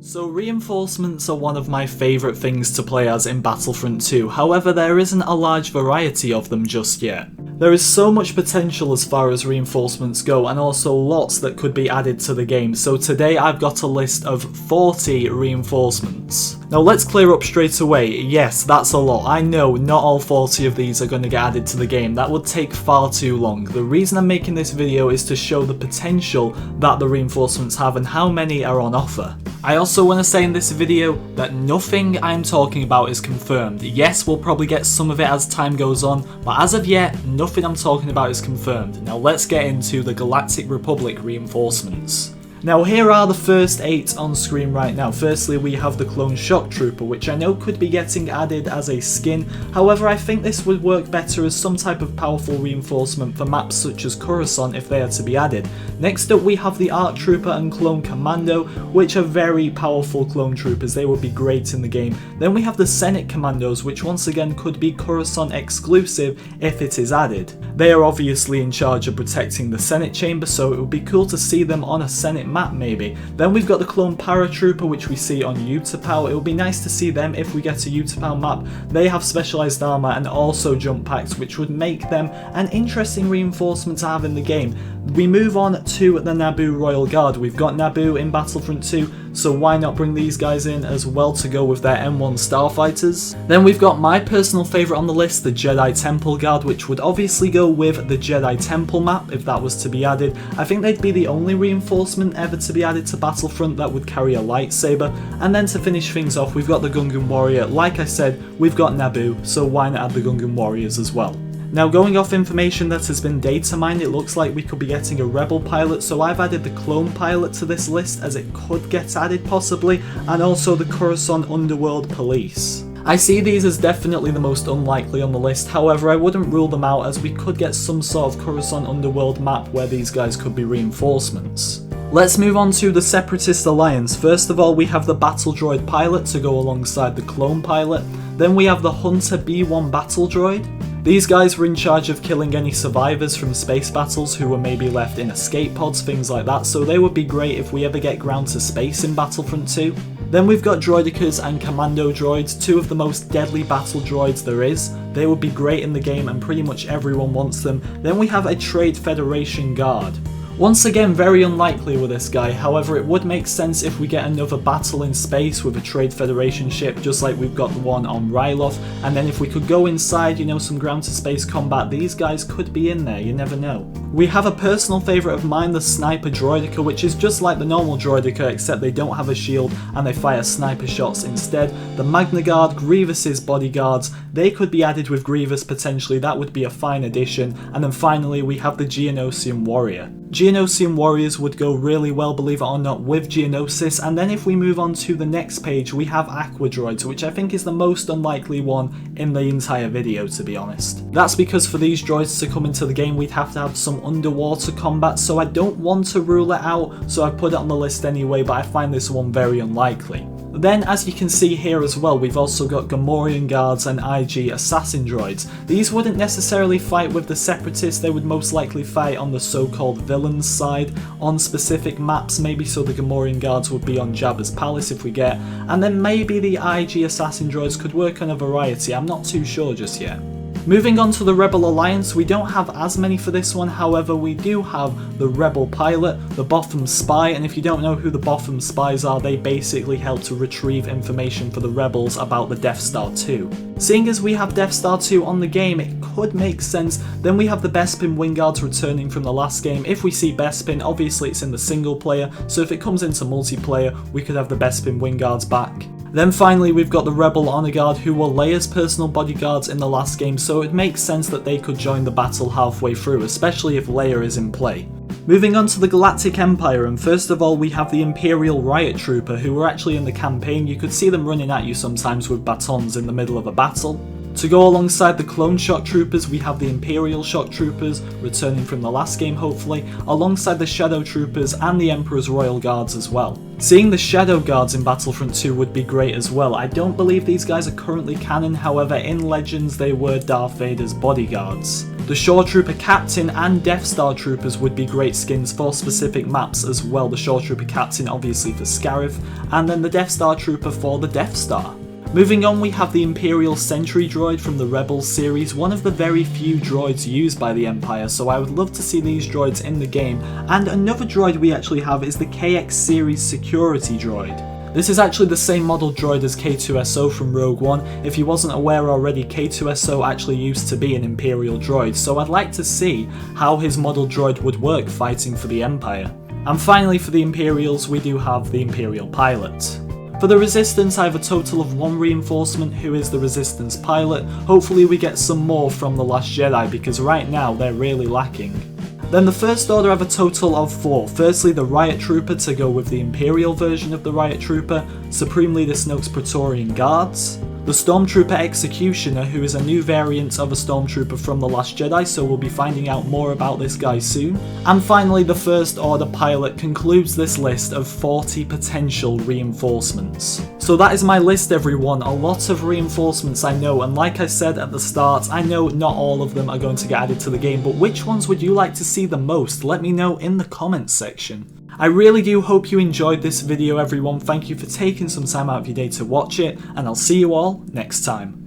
So reinforcements are one of my favourite things to play as in Battlefront 2, however there isn't a large variety of them just yet. There is so much potential as far as reinforcements go, and also lots that could be added to the game, so today I've got a list of 40 reinforcements. Now let's clear up straight away, yes that's a lot, I know not all 40 of these are going to get added to the game, that would take far too long. The reason I'm making this video is to show the potential that the reinforcements have and how many are on offer. I also want to say in this video that nothing I'm talking about is confirmed. Yes, we'll probably get some of it as time goes on, but as of yet, nothing I'm talking about is confirmed. Now let's get into the Galactic Republic reinforcements. Now here are the first 8 on screen right now. Firstly we have the Clone Shock Trooper, which I know could be getting added as a skin, however I think this would work better as some type of powerful reinforcement for maps such as Coruscant if they are to be added. Next up we have the Arc Trooper and Clone Commando, which are very powerful clone troopers, they would be great in the game. Then we have the Senate Commandos, which once again could be Coruscant exclusive if it is added. They are obviously in charge of protecting the Senate chamber, so it would be cool to see them on a Senate map maybe. Then we've got the Clone Paratrooper, which we see on Utapau. It would be nice to see them if we get a Utapau map. They have specialised armour and also jump packs, which would make them an interesting reinforcement to have in the game. We move on to the Naboo Royal Guard. We've got Naboo in Battlefront 2, so why not bring these guys in as well to go with their M1 starfighters. Then we've got my personal favourite on the list, the Jedi Temple Guard, which would obviously go with the Jedi Temple map if that was to be added. I think they'd be the only reinforcement ever to be added to Battlefront that would carry a lightsaber. And then to finish things off, we've got the Gungan Warrior. Like I said, we've got Naboo, so why not add the Gungan Warriors as well. Now going off information that has been data mined, it looks like we could be getting a Rebel pilot, so I've added the Clone Pilot to this list as it could get added possibly, and also the Coruscant Underworld Police. I see these as definitely the most unlikely on the list, however I wouldn't rule them out as we could get some sort of Coruscant Underworld map where these guys could be reinforcements. Let's move on to the Separatist Alliance. First of all we have the Battle Droid Pilot to go alongside the Clone Pilot, then we have the Hunter B1 Battle Droid. These guys were in charge of killing any survivors from space battles who were maybe left in escape pods, things like that, so they would be great if we ever get ground to space in Battlefront 2. Then we've got Droidekas and Commando Droids, two of the most deadly battle droids there is. They would be great in the game and pretty much everyone wants them. Then we have a Trade Federation Guard. Once again, very unlikely with this guy, however it would make sense if we get another battle in space with a Trade Federation ship, just like we've got the one on Ryloth, and then if we could go inside, you know, some ground to space combat, these guys could be in there, you never know. We have a personal favourite of mine, the Sniper Droideka, which is just like the normal Droideka except they don't have a shield and they fire sniper shots instead. The Magna Guard, Grievous's bodyguards, they could be added with Grievous potentially, that would be a fine addition. And then finally we have the Geonosian Warrior. Geonosian Warriors would go really well, believe it or not, with Geonosis, and then if we move on to the next page we have Aqua Droids, which I think is the most unlikely one in the entire video to be honest. That's because for these droids to come into the game we'd have to have some underwater combat, so I don't want to rule it out, so I've put it on the list anyway, but I find this one very unlikely. Then, as you can see here as well, we've also got Gamorrean Guards and IG Assassin Droids. These wouldn't necessarily fight with the Separatists, they would most likely fight on the so-called villains side, on specific maps maybe, so the Gamorrean Guards would be on Jabba's Palace if we get, and then maybe the IG Assassin Droids could work on a variety, I'm not too sure just yet. Moving on to the Rebel Alliance, we don't have as many for this one, however we do have the Rebel Pilot, the Botham Spy, and if you don't know who the Botham Spies are, they basically help to retrieve information for the Rebels about the Death Star 2. Seeing as we have Death Star 2 on the game, it could make sense. Then we have the Bespin Wing Guards returning from the last game. If we see Bespin, obviously it's in the single player, so if it comes into multiplayer, we could have the Bespin Wing Guards back. Then finally we've got the Rebel Honor Guard, who were Leia's personal bodyguards in the last game, so it makes sense that they could join the battle halfway through, especially if Leia is in play. Moving on to the Galactic Empire, and first of all we have the Imperial Riot Trooper, who were actually in the campaign. You could see them running at you sometimes with batons in the middle of a battle. To go alongside the Clone Shock Troopers, we have the Imperial Shock Troopers, returning from the last game hopefully, alongside the Shadow Troopers and the Emperor's Royal Guards as well. Seeing the Shadow Guards in Battlefront 2 would be great as well. I don't believe these guys are currently canon, however in Legends they were Darth Vader's bodyguards. The Shore Trooper Captain and Death Star Troopers would be great skins for specific maps as well. The Shore Trooper Captain obviously for Scarif, and then the Death Star Trooper for the Death Star. Moving on, we have the Imperial Sentry droid from the Rebels series, one of the very few droids used by the Empire, so I would love to see these droids in the game. And another droid we actually have is the KX series security droid. This is actually the same model droid as K2SO from Rogue One. If you wasn't aware already, K2SO actually used to be an Imperial droid, so I'd like to see how his model droid would work fighting for the Empire. And finally, for the Imperials, we do have the Imperial Pilot. For the Resistance, I have a total of 1 reinforcement who is the Resistance Pilot. Hopefully we get some more from The Last Jedi, because right now they're really lacking. Then the First Order have a total of 4. Firstly, the Riot Trooper to go with the Imperial version of the Riot Trooper, Supreme Leader Snoke's Praetorian Guards, the Stormtrooper Executioner, who is a new variant of a Stormtrooper from The Last Jedi, so we'll be finding out more about this guy soon. And finally, the First Order Pilot concludes this list of 40 potential reinforcements. So that is my list, everyone. A lot of reinforcements, I know, and like I said at the start, I know not all of them are going to get added to the game, but which ones would you like to see the most? Let me know in the comments section. I really do hope you enjoyed this video, everyone. Thank you for taking some time out of your day to watch it, and I'll see you all next time.